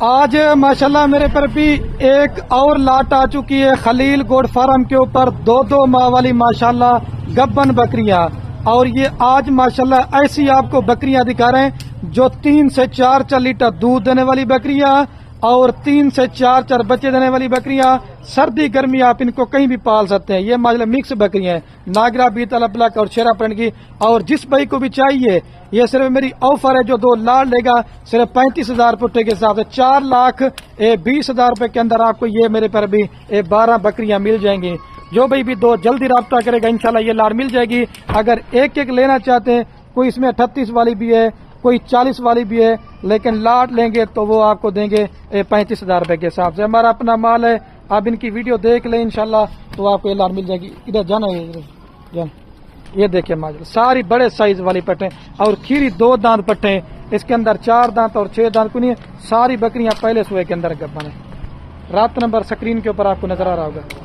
آج ماشاءاللہ میرے پر بھی ایک اور لاٹ آ چکی ہے خلیل گوڈ فارم کے اوپر، دو ماہ والی ماشاءاللہ گبن بکریاں. اور یہ آج ماشاءاللہ ایسی آپ کو بکریاں دکھا رہے ہیں جو 3 سے 4 لیٹر دودھ دینے والی بکریاں اور 3 سے 4 بچے دینے والی بکریاں. سردی گرمی آپ ان کو کہیں بھی پال سکتے ہیں. یہ ماشاءاللہ مکس بکریاں ہیں، ناگرا بیت البلک اور شیرا پرنٹ کی. اور جس بھائی کو بھی چاہیے، یہ صرف میری آفر ہے، جو 2 لاٹ لے گا صرف 35,000 پٹے کے حساب سے 4,20,000 روپے کے اندر آپ کو یہ میرے پر بھی 12 بکریاں مل جائیں گی. جو بھائی بھی 2 جلدی رابطہ کرے گا انشاءاللہ یہ لاٹ مل جائے گی. اگر ایک لینا چاہتے ہیں، کوئی اس میں 38 والی بھی ہے، کوئی 40 والی بھی ہے، لیکن لاٹ لیں گے تو وہ آپ کو دیں گے 35,000 روپے کے حساب سے. ہمارا اپنا مال ہے، آپ ان کی ویڈیو دیکھ لیں انشاءاللہ تو آپ کو یہ لاٹ مل جائے گی. ادھر جانا ہے، یہ دیکھیں ماجر ساری بڑے سائز والی پٹیں اور کھیری 2 دانت پٹیں. اس کے اندر 4 دانت اور 6 دانت کو نہیں. ساری بکریاں پہلے سوئے کے اندر گبن ہے. رات نمبر سکرین کے اوپر آپ کو نظر آ رہا ہوگا.